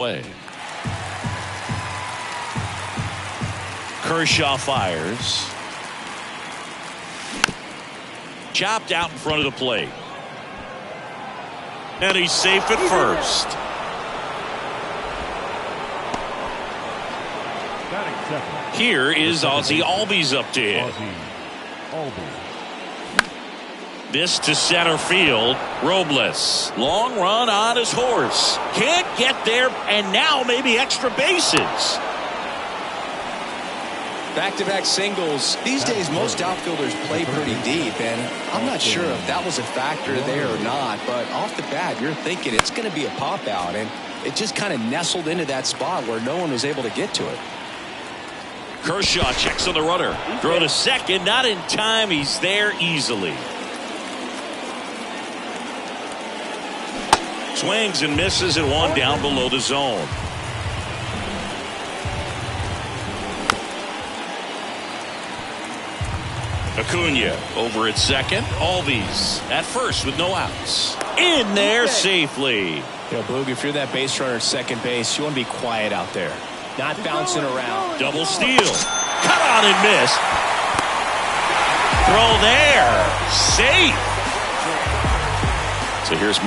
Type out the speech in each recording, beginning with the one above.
Way. Kershaw fires. Chopped out in front of the plate. And he's safe at first. Here is Ozzie Albies up to hit. This to center field. Robles. Long run on his horse. Can't get there, and now maybe extra bases. Back-to-back singles. These days, most outfielders play pretty deep, and I'm not sure if that was a factor there or not, but off the bat, you're thinking it's going to be a pop-out, and it just kind of nestled into that spot where no one was able to get to it. Kershaw checks on the runner. Throw to second. Not in time. He's there easily. Swings and misses and one down below the zone. Acuna over at second. Albies at first with no outs. In there safely. You know, Boog, if you're that base runner at second base, you want to be quiet out there. Not bouncing around. Double steal. Cut on and miss. Throw there. Safe. So here's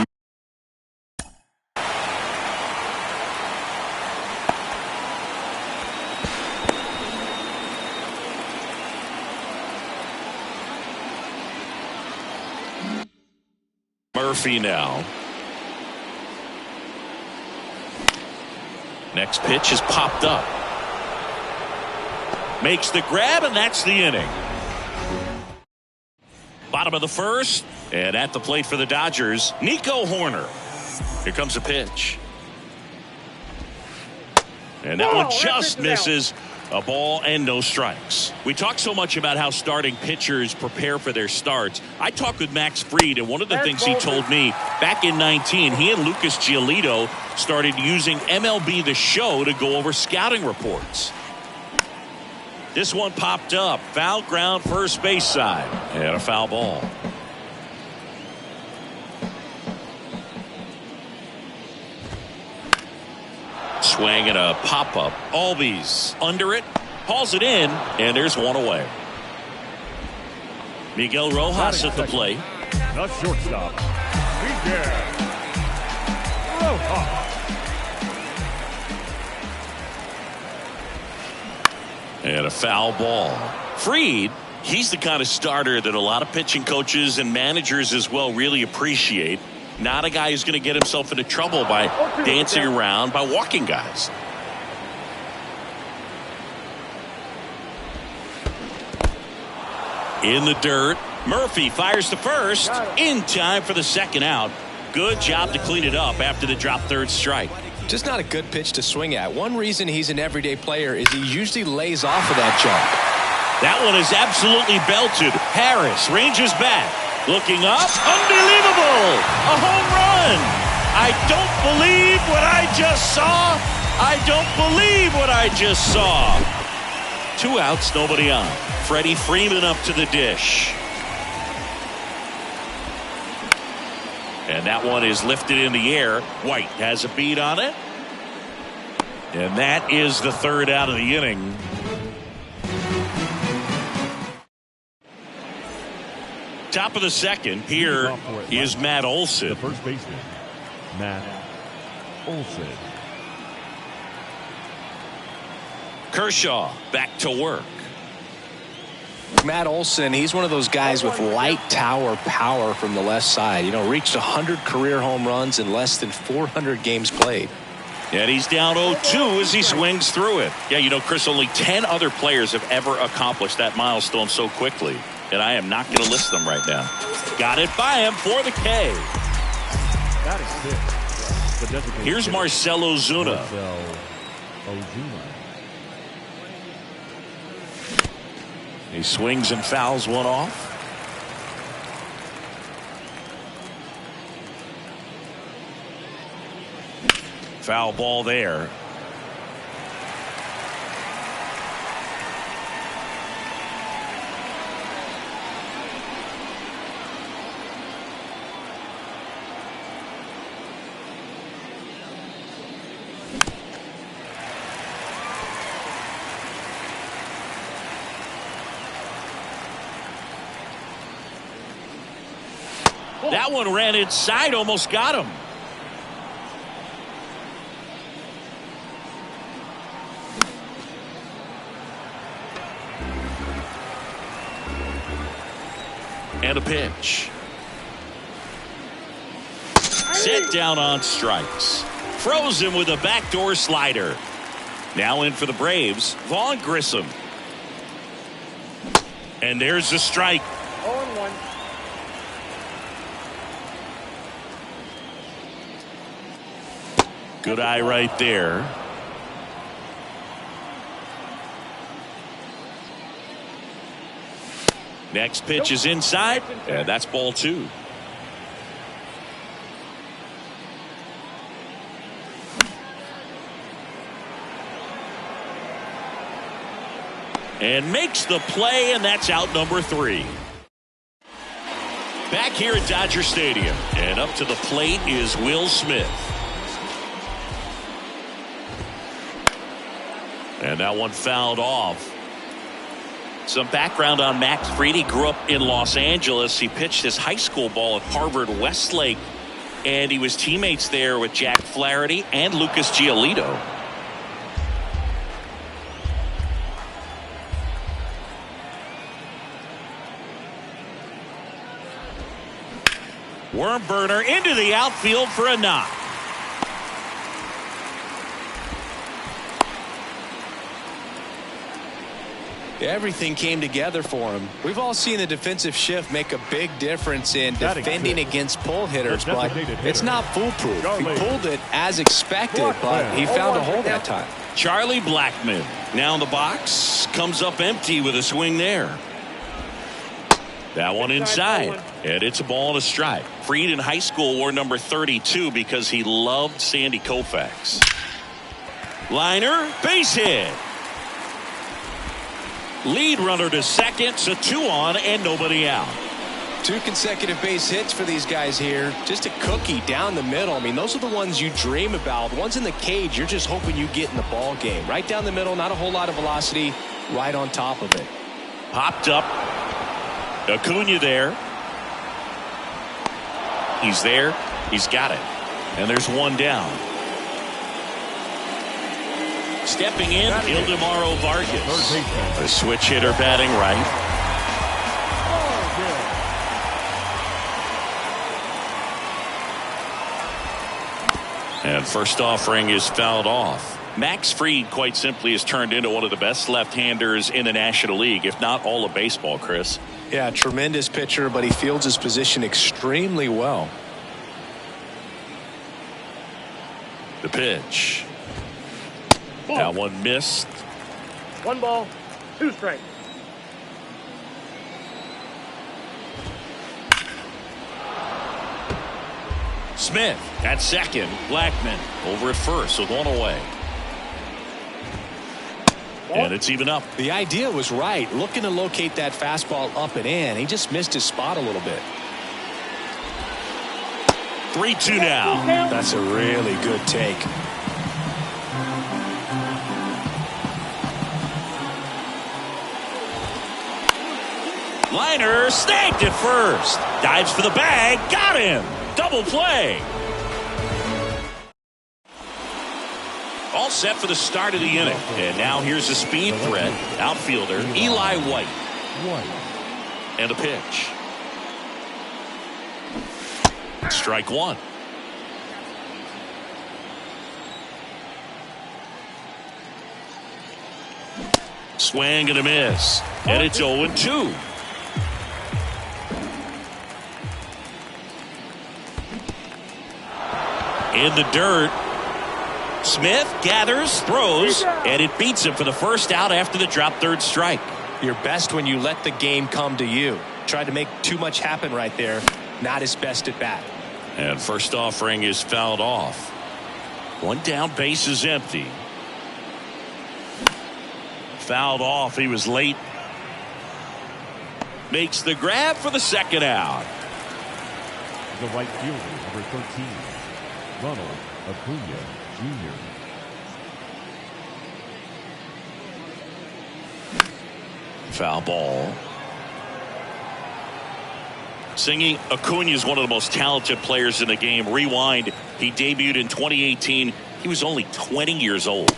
Murphy now. Next pitch is popped up. Makes the grab, and that's the inning. Bottom of the first, and at the plate for the Dodgers, Nico Horner. Here comes a pitch. And that one just misses. A ball and no strikes. We talk so much about how starting pitchers prepare for their starts. I talked with Max Fried, and one of the things he told me back in 19, he and Lucas Giolito started using MLB The Show to go over scouting reports. This one popped up. Foul ground first base side. And a foul ball. Swing and a pop-up. Albies under it. Hauls it in. And there's one away. Miguel Rojas at the plate. The shortstop, Miguel Rojas. And a foul ball. Fried, he's the kind of starter that a lot of pitching coaches and managers as well really appreciate. Not a guy who's going to get himself into trouble by dancing around, by walking guys. In the dirt, Murphy fires to first, in time for the second out. Good job to clean it up after the drop third strike. Just not a good pitch to swing at. One reason he's an everyday player is he usually lays off of that jump. That one is absolutely belted. Harris ranges back. Looking up. Unbelievable. A home run. I don't believe what I just saw. I don't believe what I just saw. 2 outs, nobody on. Freddie Freeman up to the dish. And that one is lifted in the air. White has a beat on it. And that is the third out of the inning. Top of the second. Here is Matt Olson. The first baseman, Matt Olson. Kershaw back to work. Matt Olson, he's one of those guys with light tower power from the left side. You know, reached 100 career home runs in less than 400 games played. And he's down 0-2 as he swings through it. Yeah, you know, Chris, only 10 other players have ever accomplished that milestone so quickly. And I am not going to list them right now. Got it by him for the K. That is 6. Here's Marcell Ozuna. He swings and fouls one off. Foul ball there. That one ran inside, almost got him. And a pitch. Set down on strikes. Froze him with a backdoor slider. Now in for the Braves, Vaughn Grissom. And there's the strike. 0-1. Good eye right there. Next pitch is inside, and that's ball 2. And makes the play, and that's out number 3. Back here at Dodger Stadium, and up to the plate is Will Smith. And that one fouled off. Some background on Max Fried. He grew up in Los Angeles. He pitched his high school ball at Harvard Westlake, and he was teammates there with Jack Flaherty and Lucas Giolito. Worm burner into the outfield for a knock. Everything came together for him. We've all seen the defensive shift make a big difference in defending against pull hitters, but it's not foolproof. He pulled it as expected, but he found a hole that time. Charlie Blackmon now in the box, comes up empty with a swing there. That one inside, and it's a ball and a strike. Fried in high school wore number 32 because he loved Sandy Koufax. Liner, base hit. Lead runner to second, so 2 on and nobody out. 2 consecutive base hits for these guys here. Just a cookie down the middle. I mean, those are the ones you dream about. The ones in the cage, you're just hoping you get in the ball game. Right down the middle, not a whole lot of velocity, right on top of it. Popped up. Acuna there. He's there. He's got it. And there's one down. Stepping in, Ildemaro Vargas. The switch hitter batting right. And first offering is fouled off. Max Fried, quite simply, has turned into one of the best left-handers in the National League, if not all of baseball, Chris. Yeah, tremendous pitcher, but he fields his position extremely well. The pitch. That one missed. 1 ball, 2 strikes. Smith at second. Blackmon over at first with 1 away. And it's even up. The idea was right. Looking to locate that fastball up and in. He just missed his spot a little bit. 3-2 now. That's a really good take. Liner snagged at first. Dives for the bag. Got him. Double play. All set for the start of the inning. And now here's the speed threat. Outfielder Eli White. And a pitch. Strike 1. Swing and a miss. And it's 0-2. In the dirt. Smith gathers, throws, and it beats him for the first out after the drop third strike. You're best when you let the game come to you. Tried to make too much happen right there. Not his best at bat. And first offering is fouled off. 1 down, base is empty. Fouled off. He was late. Makes the grab for the second out. The right fielder, number 13, Ronald Acuna Jr. Foul ball. Singy, Acuna is one of the most talented players in the game. Rewind, he debuted in 2018. He was only 20 years old.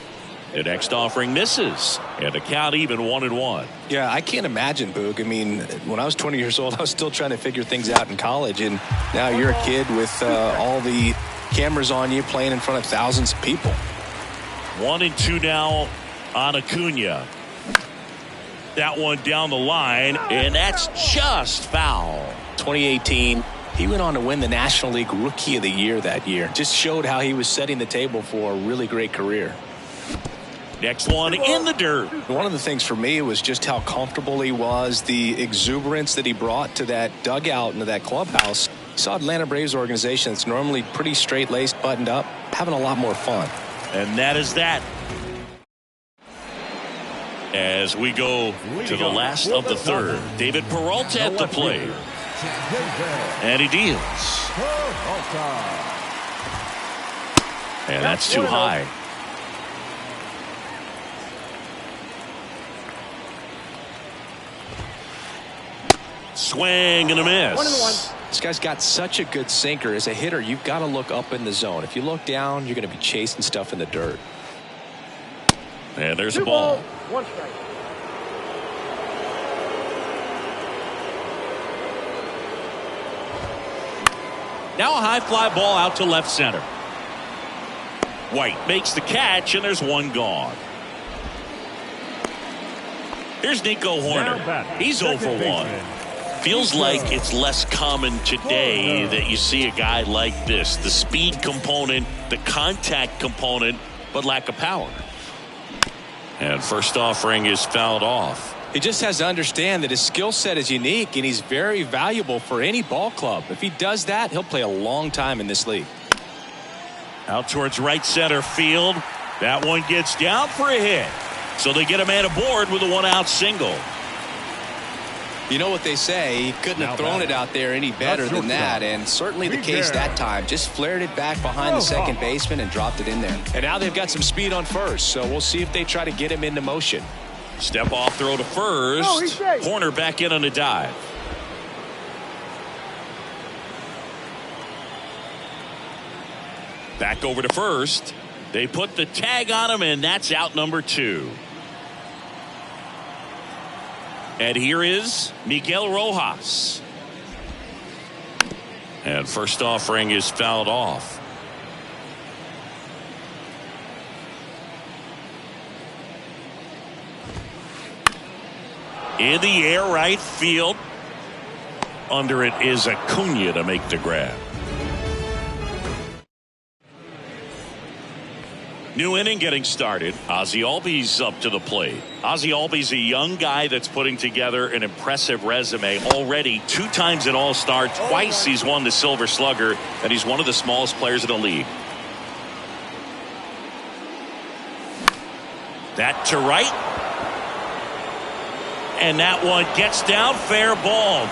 The next offering misses, and the count even 1-1. Yeah, I can't imagine, Boog. I mean, when I was 20 years old, I was still trying to figure things out in college, and now you're a kid with all the cameras on you playing in front of thousands of people. 1-2 now on Acuna. That one down the line, and that's just foul. 2018, he went on to win the National League Rookie of the Year that year. Just showed how he was setting the table for a really great career. Next one in the dirt. One of the things for me was just how comfortable he was, the exuberance that he brought to that dugout and to that clubhouse. You saw Atlanta Braves organization that's normally pretty straight-laced, buttoned up, having a lot more fun. And that is that. As we go to the last of the third, David Peralta at the plate. And he deals. And that's too high. Swing and a miss. 1-1. This guy's got such a good sinker. As a hitter, you've got to look up in the zone. If you look down, you're going to be chasing stuff in the dirt. And there's 2 a ball. 1 strike. Now a high fly ball out to left center. White makes the catch, and there's one gone. Here's Nico Hoerner. He's 0 for 1. Feels like it's less common today that you see a guy like this. The speed component, the contact component, but lack of power. And first offering is fouled off. He just has to understand that his skill set is unique, and he's very valuable for any ball club. If he does that, he'll play a long time in this league. Out towards right center field. That one gets down for a hit. So they get a man aboard with a 1-out single. You know what they say, he couldn't have thrown it out there any better than that, and certainly the case that time. Just flared it back behind the second baseman and dropped it in there. And now they've got some speed on first, so we'll see if they try to get him into motion. Step off throw to first. Corner back in on a dive. Back over to first. They put the tag on him, and that's out number 2. And here is Miguel Rojas. And first offering is fouled off. In the air, right field. Under it is Acuna to make the grab. New inning getting started. Ozzie Albies up to the plate. Ozzie Albies, a young guy that's putting together an impressive resume. Already 2 times an All-Star, twice he's won the Silver Slugger, and he's one of the smallest players in the league. That to right. And that one gets down, fair ball.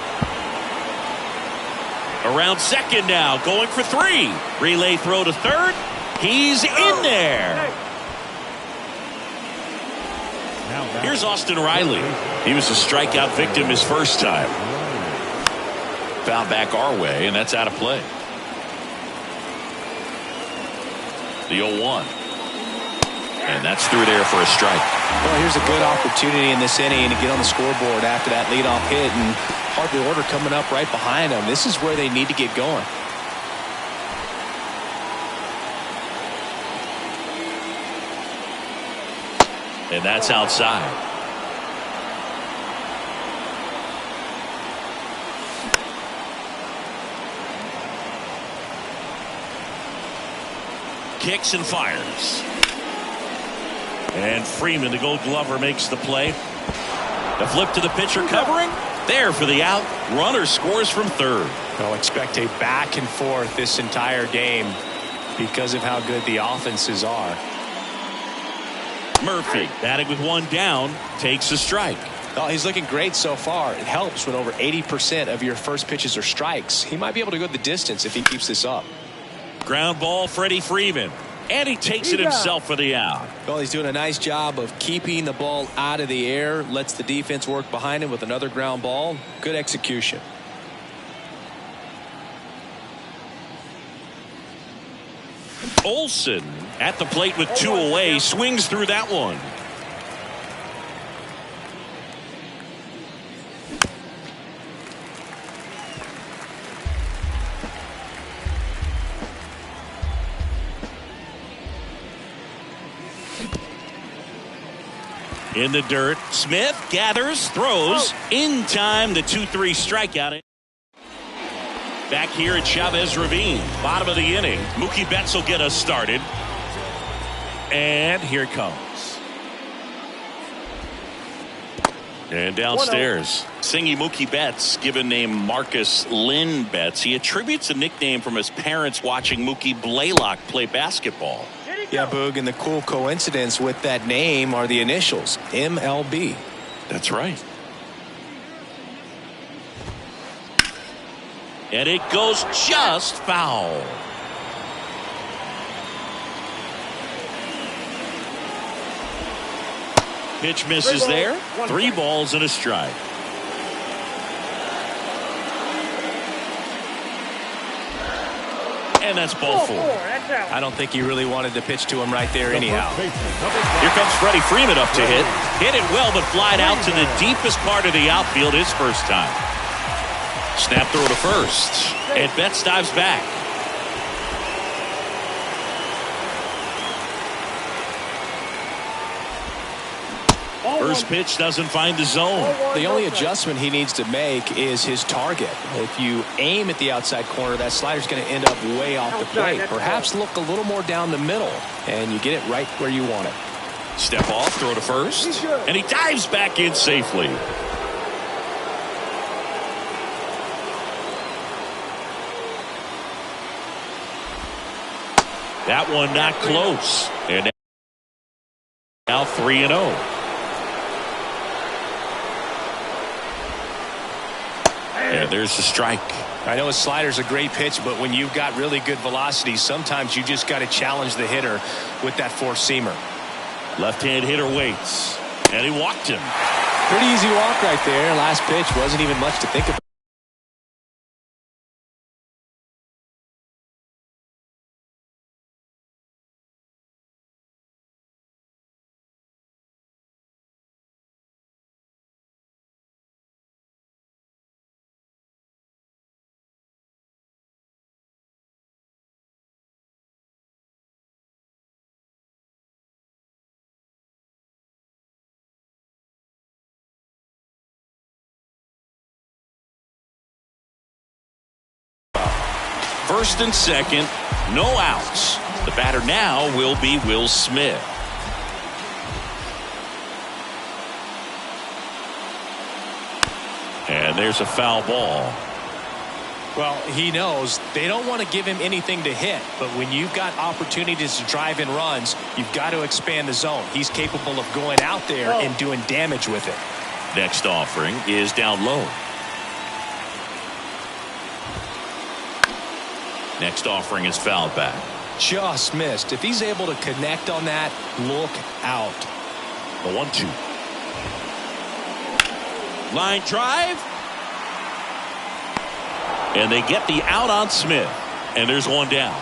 Around second now, going for 3. Relay throw to third. He's in there. Here's Austin Riley. He was a strikeout victim his first time. Found back our way, and that's out of play. The 0-1. And that's through there for a strike. Well, here's a good opportunity in this inning to get on the scoreboard after that leadoff hit, and Harvey Order coming up right behind them. This is where they need to get going. And that's outside. Kicks and fires. And Freeman, the Gold Glover, makes the play. The flip to the pitcher covering. There for the out. Runner scores from third. I'll expect a back and forth this entire game because of how good the offenses are. Murphy, batting with 1 down, takes a strike. Oh, he's looking great so far. It helps when over 80% of your first pitches are strikes. He might be able to go the distance if he keeps this up. Ground ball, Freddie Freeman. And he takes it himself for the out. Well, he's doing a nice job of keeping the ball out of the air. Lets the defense work behind him with another ground ball. Good execution. Olsen at the plate with 2 away, swings through that one. In the dirt, Smith gathers, throws, in time, the 2-3 strikeout. Back here at Chavez Ravine, bottom of the inning. Mookie Betts will get us started. And here it comes. And downstairs, singing Mookie Betts, given name Marcus Lynn Betts. He attributes a nickname from his parents watching Mookie Blaylock play basketball. Yeah, Boog, and the cool coincidence with that name are the initials, MLB. That's right. And it goes just foul. Pitch misses there. 3 balls and a strike. And that's ball 4. I don't think he really wanted to pitch to him right there anyhow. Here comes Freddie Freeman up to hit. Hit it well, but flied out to the deepest part of the outfield his first time. Snap throw to first. And Betts dives back. First pitch doesn't find the zone. The only adjustment he needs to make is his target. If you aim at the outside corner, that slider's going to end up way off the plate. Perhaps look a little more down the middle, and you get it right where you want it. Step off, throw to first, and he dives back in safely. That one not close. And now 3-0. And there's the strike. I know a slider's a great pitch, but when you've got really good velocity, sometimes you just got to challenge the hitter with that four-seamer. Left-hand hitter waits. And he walked him. Pretty easy walk right there. Last pitch wasn't even much to think about. First and second, no outs. The batter now will be Will Smith. And there's a foul ball. Well, he knows they don't want to give him anything to hit, but when you've got opportunities to drive in runs, you've got to expand the zone. He's capable of going out there and doing damage with it. Next offering is down low. Next offering is fouled back. Just missed. If he's able to connect on that, look out. The 1-2. Line drive. And they get the out on Smith. And there's one down.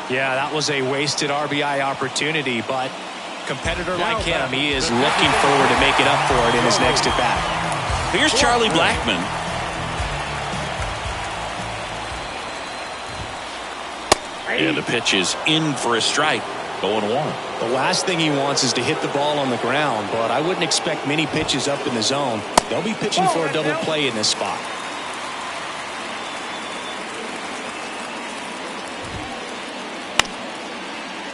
Yeah, that was a wasted RBI opportunity, but competitor like him, he is looking forward to making up for it in his next at bat. Here's Charlie Blackmon. And the pitch is in for a strike. 0-1. The last thing he wants is to hit the ball on the ground, but I wouldn't expect many pitches up in the zone. They'll be pitching for a double play in this spot.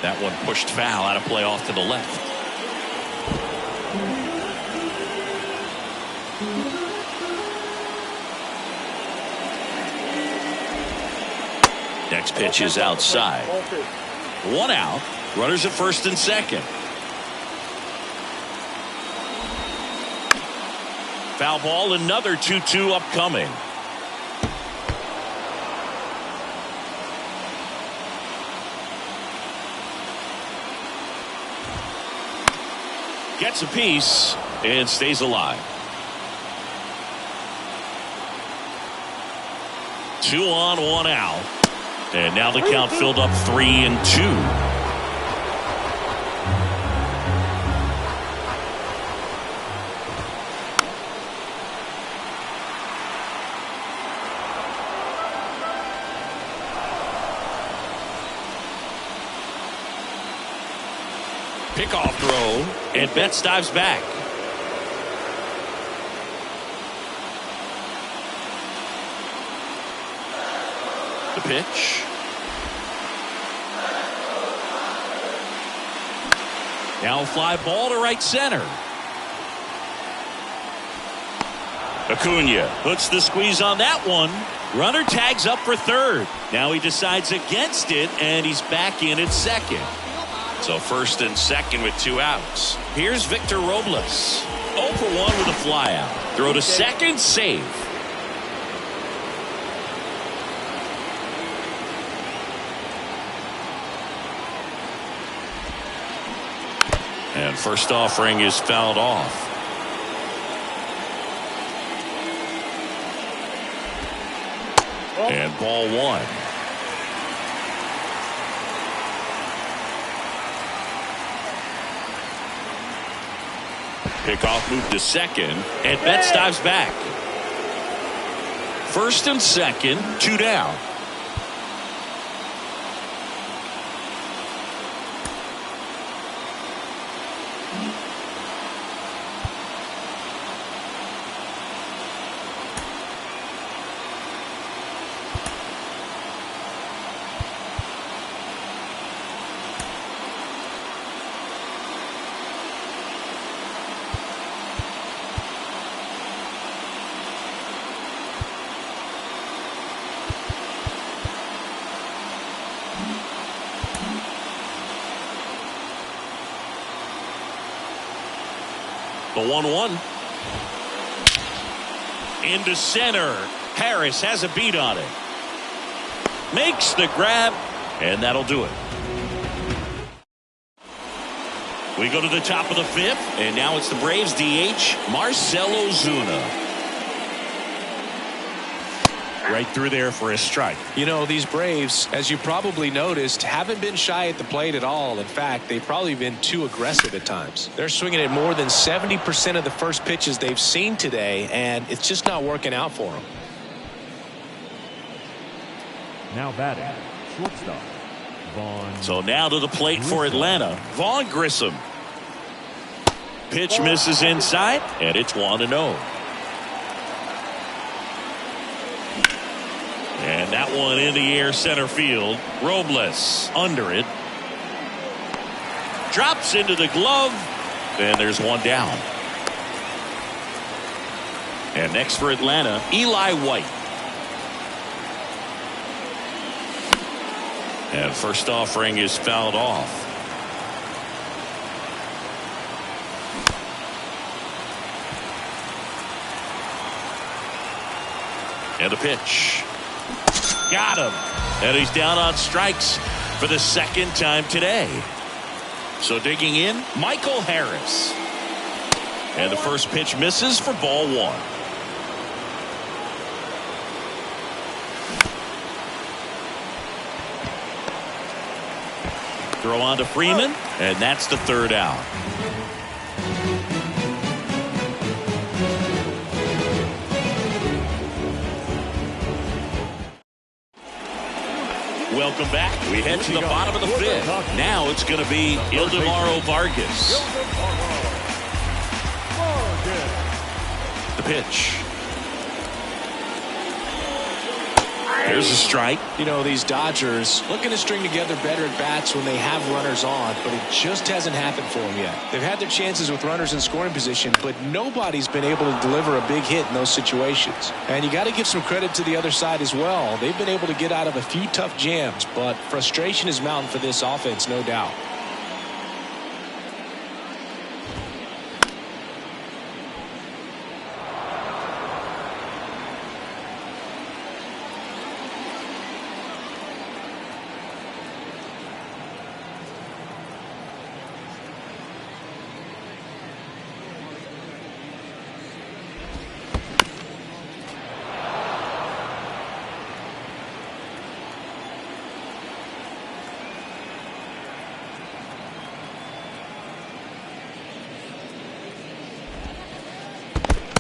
That one pushed foul, out of play off to the left. Next pitch is outside. 1 out. Runners at first and second. Foul ball, another 2-2 upcoming. Gets a piece and stays alive. 2 on, 1 out. And now the count filled up 3-2. Pickoff throw, and Betts dives back. The pitch. Now a fly ball to right center. Acuna puts the squeeze on that one. Runner tags up for third. Now he decides against it, and he's back in at second. So first and second with 2 outs. Here's Victor Robles. 0 for 1 with a fly out. Throw to second, save. And first offering is fouled off. And ball 1. Pickoff moved to second, and Betts dives back. First and second, 2 down. The 1-1. Into center. Harris has a beat on it. Makes the grab, and that'll do it. We go to the top of the 5th, and now it's the Braves DH, Marcell Ozuna. Right through there for a strike. You know, these Braves, as you probably noticed, haven't been shy at the plate at all. In fact, they've probably been too aggressive at times. They're swinging at more than 70% of the first pitches they've seen today, and it's just not working out for them. Now batting, shortstop, Vaughn. So now to the plate for Atlanta, Vaughn Grissom. Pitch misses inside, and it's 1-0. And that one in the air center field. Robles under it. Drops into the glove. And there's 1 down. And next for Atlanta, Eli White. And first offering is fouled off. And a pitch. Got him. And he's down on strikes for the second time today. So digging in, Michael Harris. And the first pitch misses for ball 1. Throw on to Freeman, and that's the 3rd out. Welcome back. We head to the bottom of the 5th. Now it's going to be Ildemaro Vargas. The pitch. There's a strike. You know, these Dodgers looking to string together better at bats when they have runners on, but it just hasn't happened for them yet. They've had their chances with runners in scoring position, but nobody's been able to deliver a big hit in those situations. And you got to give some credit to the other side as well. They've been able to get out of a few tough jams, but frustration is mounting for this offense, no doubt.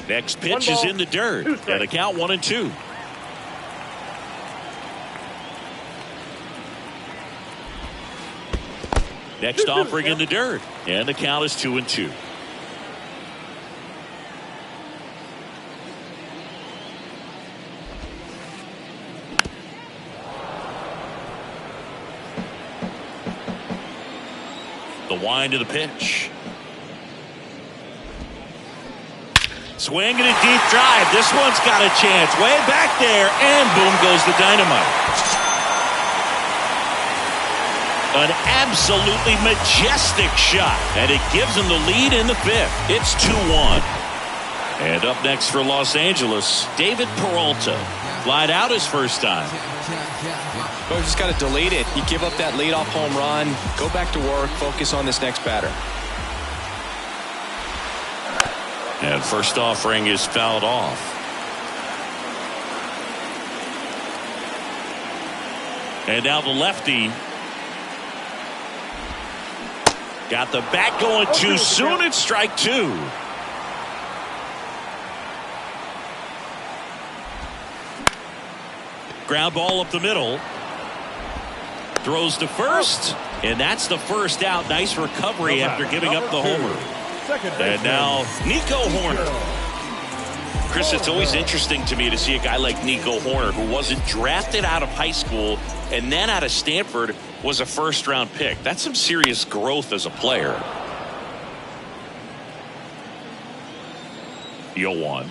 Next pitch is in the dirt. And a count 1-2. Next offering in the dirt. And the count is 2-2. The wind of the pitch. Swing and a deep drive. This one's got a chance. Way back there. And boom goes the dynamite. An absolutely majestic shot. And it gives them the lead in the fifth. It's 2-1. And up next for Los Angeles, David Peralta. Flied out his first time. Well, just got to delete it. You give up that leadoff home run. Go back to work. Focus on this next batter. And first offering is fouled off. And now the lefty. Got the bat going too soon. It's strike two. Ground ball up the middle. Throws to first. And that's the first out. Nice recovery after giving up the homer. And now Nico Hoerner. Chris, it's always interesting to me to see a guy like Nico Hoerner, who wasn't drafted out of high school and then out of Stanford, was a first-round pick. That's some serious growth as a player. 0-1.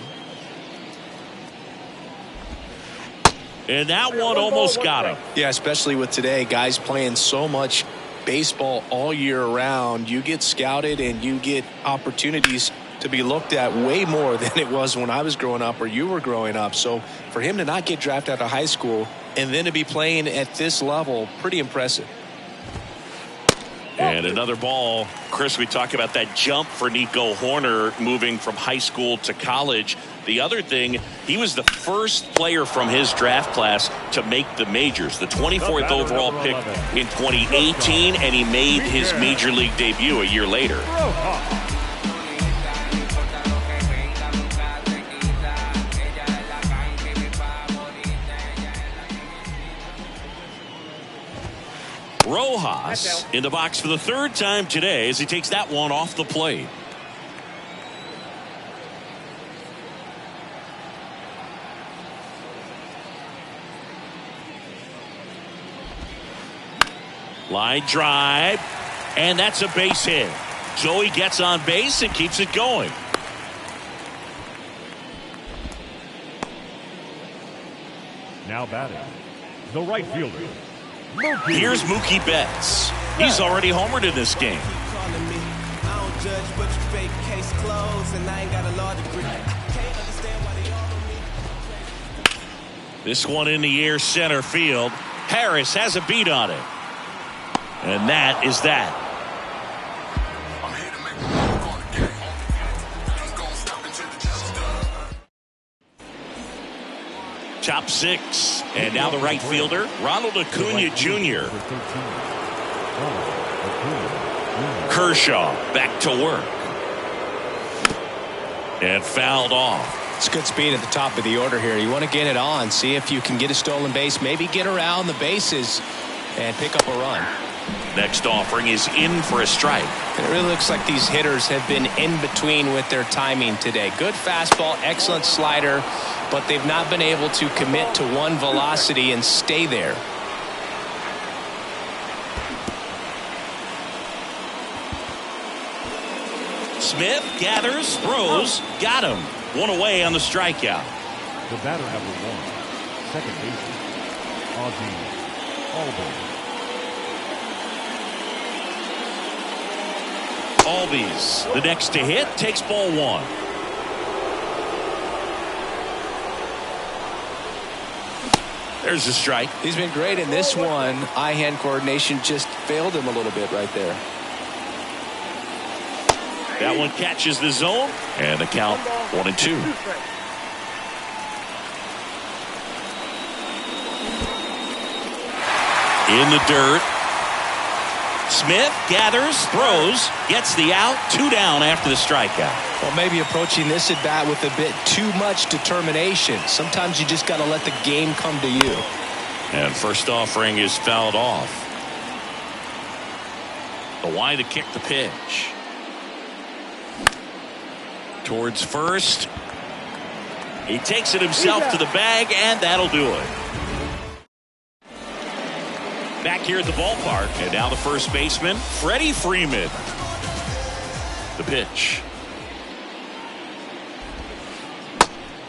And that one almost got him. Yeah, especially with today, guys playing so much baseball all year round. You get scouted and you get opportunities to be looked at way more than it was when I was growing up or you were growing up. So for him to not get drafted out of high school and then to be playing at this level, pretty impressive. And another ball. Chris, we talk about that jump for Nico Hoerner moving from high school to college. The other thing, he was the first player from his draft class to make the majors, the 24th overall pick in 2018, and he made his major league debut a year later. Rojas in the box for the third time today as he takes that one off the plate. Line drive, and that's a base hit. So he gets on base and keeps it going. Now batting, the right fielder. Here's Mookie Betts. He's already homered in this game. This one in the air center field. Harris has a beat on it. And that is that. Top six. And now the right fielder, Ronald Acuna Jr. Kershaw back to work. And fouled off. It's good speed at the top of the order here. You want to get it on. See if you can get a stolen base. Maybe get around the bases and pick up a run. Next offering is in for a strike. And it really looks like these hitters have been in between with their timing today. Good fastball, excellent slider, but they've not been able to commit to one velocity and stay there. Smith gathers, throws, got him. One away on the strikeout. The batter number one, second baseman, Ozzie Albies. Albies, the next to hit, takes ball one. There's a strike. He's been great in this one. Eye-hand coordination just failed him a little bit right there. That one catches the zone, and the count 1-2. In the dirt. Smith gathers, throws, gets the out, 2 down after the strikeout. Well, maybe approaching this at bat with a bit too much determination. Sometimes you just got to let the game come to you. And first offering is fouled off. The wide to kick the pitch. Towards first. He takes it himself to the bag, and that'll do it. Back here at the ballpark, and now the first baseman, Freddie Freeman. The pitch.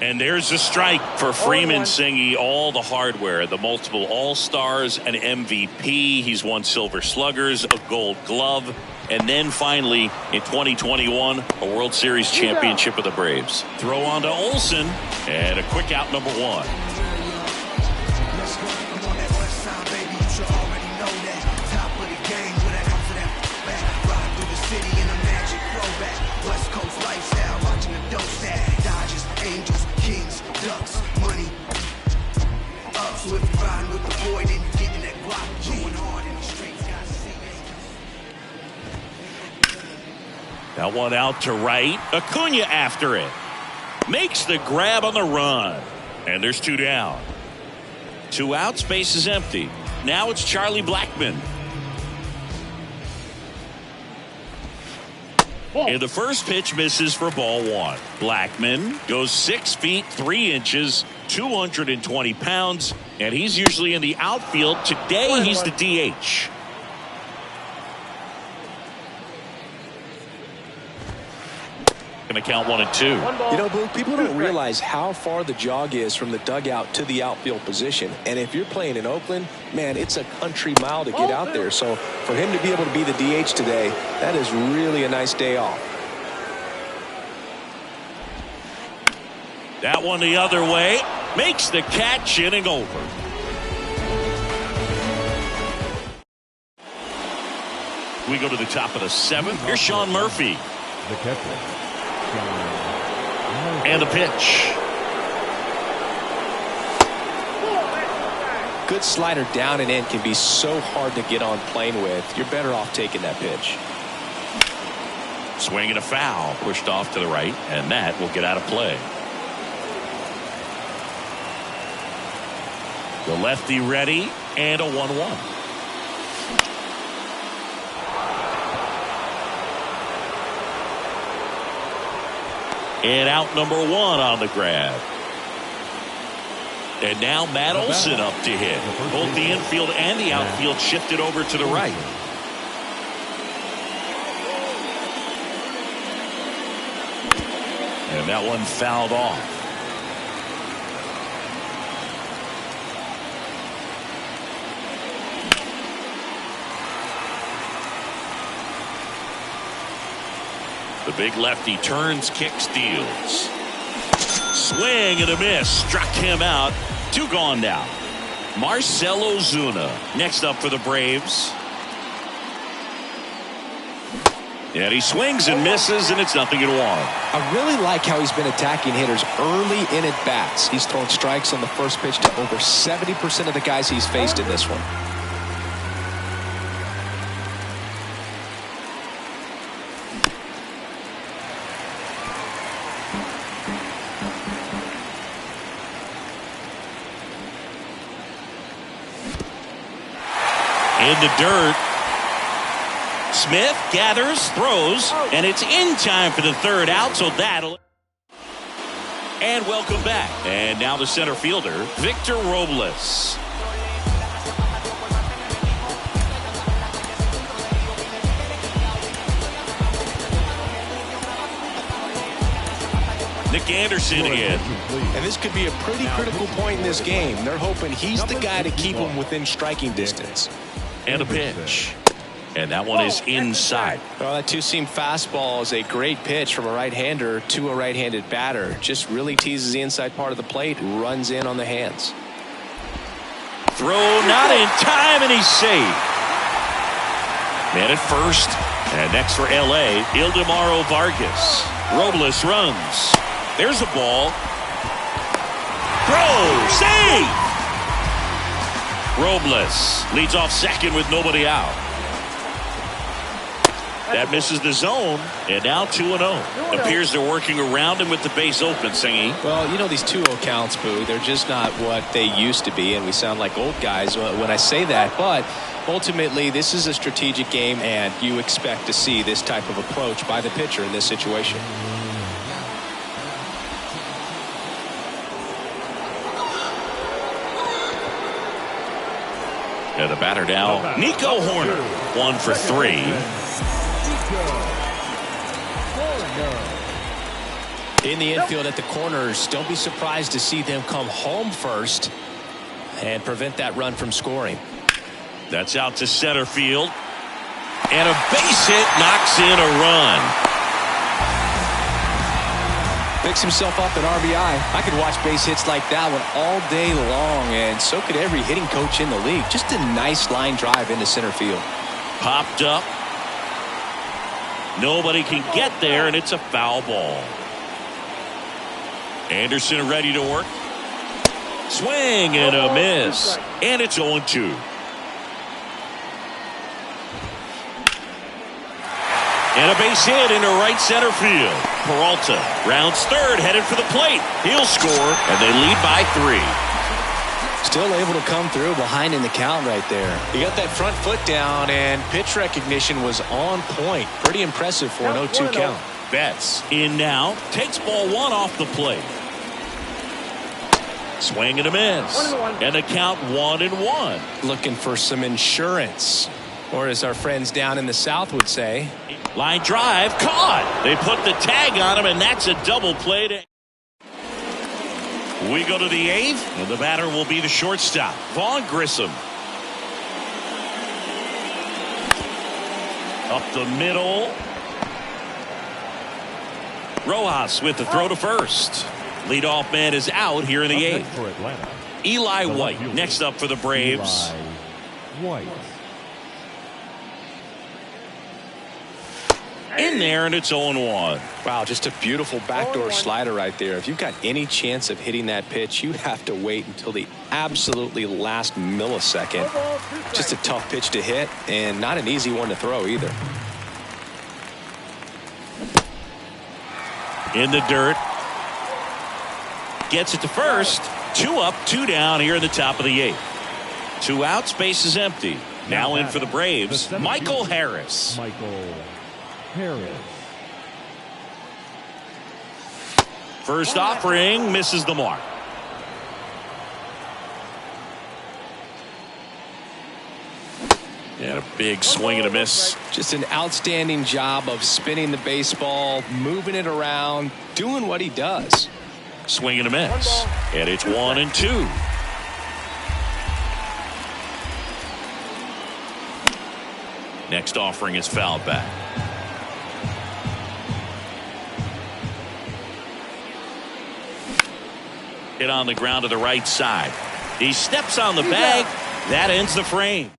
And there's a strike for Freeman, singing all the hardware, the multiple All-Stars, an MVP. He's won Silver Sluggers, a Gold Glove, and then finally in 2021, a World Series championship with the Braves. Throw on to Olsen, and a quick out, number 1. That one out to right. Acuna after it. Makes the grab on the run. And there's 2 down. 2 outs, base is empty. Now it's Charlie Blackmon. And the first pitch misses for ball 1. Blackmon goes 6 feet 3 inches, 220 pounds, and he's usually in the outfield. Today he's the DH. Going to count 1 and 2. You know, Blue, people don't realize how far the jog is from the dugout to the outfield position. And if you're playing in Oakland, man, it's a country mile to get out there. So for him to be able to be the DH today, that is really a nice day off. That one the other way. Makes the catch, inning over. We go to the top of the 7th. Here's Sean Murphy. The catcher. And a pitch. Good slider down and in can be so hard to get on plane with. You're better off taking that pitch. Swing and a foul. Pushed off to the right, and that will get out of play. The lefty ready, and a 1-1. And out number 1 on the grab. And now Matt Olson up to hit. Both the infield and the outfield shifted over to the right. And that one fouled off. The big lefty turns, kicks, deals. Swing and a miss. Struck him out. 2 gone now. Marcell Ozuna next up for the Braves. And he swings and misses, and it's 0-1. I really like how he's been attacking hitters early in at bats. He's thrown strikes on the first pitch to over 70% of the guys he's faced in this one. In the dirt. Smith gathers, throws, and it's in time for the 3rd out, so that'll... And welcome back. And now the center fielder, Victor Robles. Nick Anderson again. And this could be a pretty critical point in this game. They're hoping he's the guy to keep them within striking distance. And a pitch. And that one is inside. Well, that 2-seam fastball is a great pitch from a right-hander to a right-handed batter. Just really teases the inside part of the plate, runs in on the hands. Throw not in time, and he's safe. Man at first. And next for L.A., Ildemaro Vargas. Robles runs. There's a ball. Throw, save! Robles leads off second with nobody out. That misses the zone, and now 2-0. Appears they're working around him with the base open, Singy. Well, you know, these 2-0 counts, Boo, they're just not what they used to be, and we sound like old guys when I say that. But ultimately, this is a strategic game, and you expect to see this type of approach by the pitcher in this situation. The batter now, Nico Horner, 1 for 3. In the infield at the corners, don't be surprised to see them come home first and prevent that run from scoring. That's out to center field. And a base hit knocks in a run. Picks himself up an RBI. I could watch base hits like that one all day long, and so could every hitting coach in the league. Just a nice line drive into center field. Popped up. Nobody can get there, and it's a foul ball. Anderson ready to work. Swing and a miss. And it's 0-2. And a base hit into right center field. Peralta rounds third, headed for the plate. He'll score, and they lead by 3. Still able to come through behind in the count right there. He got that front foot down, and pitch recognition was on point. Pretty impressive for an 0-2 count. Betts in now. Takes ball 1 off the plate. Swing and a miss. And the count 1-1. Looking for some insurance. Or as our friends down in the South would say. Line drive, caught. They put the tag on him, and that's a double play. We go to the 8th, and the batter will be the shortstop, Vaughn Grissom. Up the middle. Rojas with the throw to first. Leadoff man is out here in the 8th. Eli White next up for the Braves. White. In there, and it's 0-1. Wow, just a beautiful backdoor slider right there. If you've got any chance of hitting that pitch, you'd have to wait until the absolutely last millisecond. Just a tough pitch to hit, and not an easy one to throw either. In the dirt. Gets it to first. 2 up, 2 down here in the top of the 8th. 2 outs, base is empty. Now in for the Braves, Michael Harris. Harris. First offering misses the mark. And a big swing and a miss. Just an outstanding job of spinning the baseball, moving it around, doing what he does. Swing and a miss. And it's 1-2. Next offering is fouled back. Hit on the ground to the right side. He steps on the bag. That ends the frame.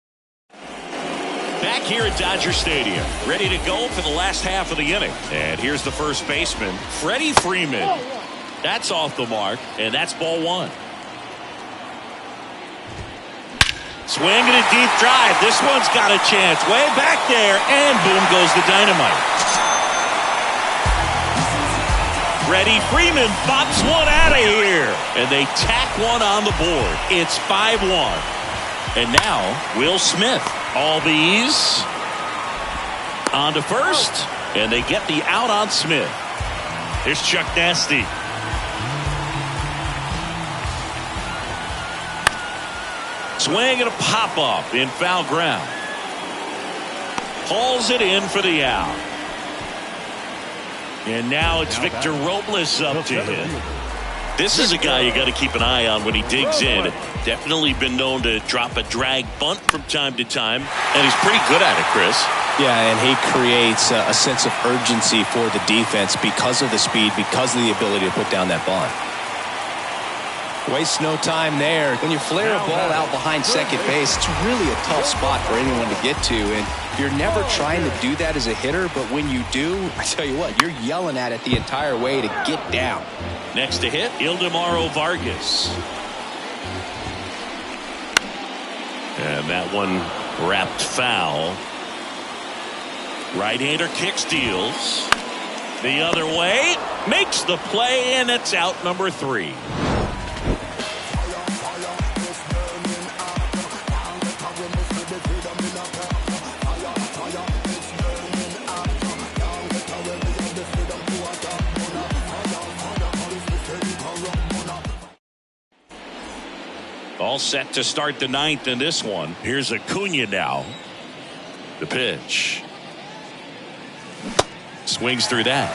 Back here at Dodger Stadium, ready to go for the last half of the inning. And here's the first baseman, Freddie Freeman. That's off the mark, and that's ball 1. Swing and a deep drive. This one's got a chance. Way back there, and boom goes the dynamite. Freddie Freeman pops one out of here, and they tack one on the board. It's 5-1. And now Will Smith. Albies on to first, and they get the out on Smith. Here's Chuck Nasty. Swing and a pop-up in foul ground. Hauls it in for the out. And now it's Victor Robles up to hit. This is a guy you got to keep an eye on when he digs in. Definitely been known to drop a drag bunt from time to time, and he's pretty good at it, Chris. Yeah, and he creates a sense of urgency for the defense because of the speed, because of the ability to put down that bunt. Wastes no time there. When you flare a ball out behind second base, it's really a tough spot for anyone to get to, and you're never trying to do that as a hitter, but when you do, I tell you what, you're yelling at it the entire way to get down. Next to hit, Ildemaro Vargas. And that one wrapped foul. Right-hander kicks, deals. The other way, makes the play, and it's out number 3. All set to start the 9th in this one. Here's Acuna now. The pitch. Swings through that.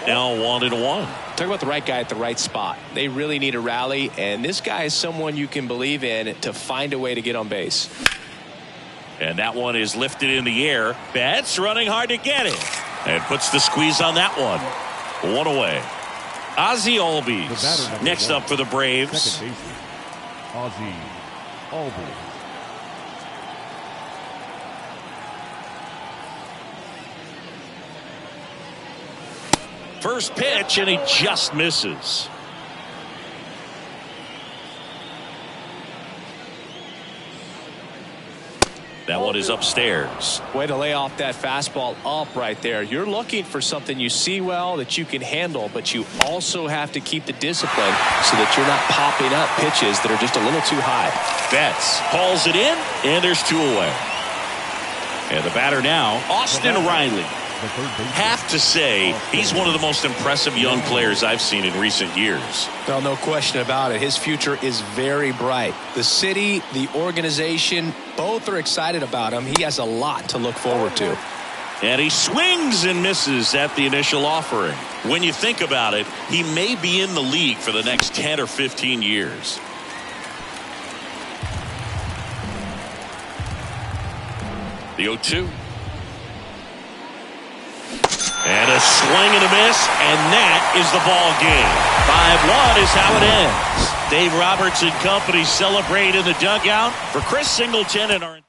0-1 Now 1-1. Talk about the right guy at the right spot. They really need a rally, and this guy is someone you can believe in to find a way to get on base. And that one is lifted in the air. Betts running hard to get it. And puts the squeeze on that one. 1 away. Ozzie Albies next up for the Braves. Second baseman, Ozzie Albies. First pitch, and he just misses. That one is upstairs. Way to lay off that fastball up right there. You're looking for something you see well that you can handle, but you also have to keep the discipline so that you're not popping up pitches that are just a little too high. Betts hauls it in, and there's 2 away. And the batter now, Austin Riley. Have to say, he's one of the most impressive young players I've seen in recent years. Well, no question about it. His future is very bright. The city, the organization, both are excited about him. He has a lot to look forward to. And he swings and misses at the initial offering. When you think about it, he may be in the league for the next 10 or 15 years. The 0-2. And a swing and a miss, and that is the ball game. 5-1 is how it ends. Dave Roberts and company celebrate in the dugout. For Chris Singleton and our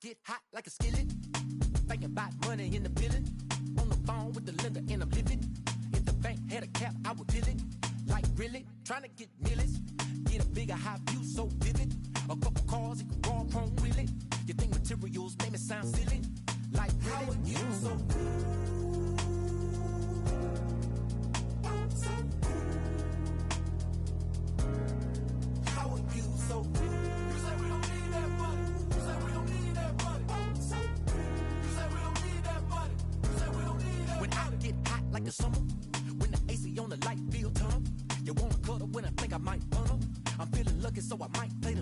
Get hot like a skillet. Thinking about money in the building. On the phone with the lender and I'm living. If the bank had a cap, I would peel it. Like really, trying to get millions. Get a bigger high view, so vivid. A couple cars, it can raw chrome wheel it. You think materials make me sound silly? Like really? How are you so How are you so You say we don't need that money. You say we don't need that money. You say we don't need that money. You say we don't need that when money. I get hot like the summer, when the AC on the light feel tunnel. You wanna cuddle when I think I might funnel. I'm feeling lucky, so I might play the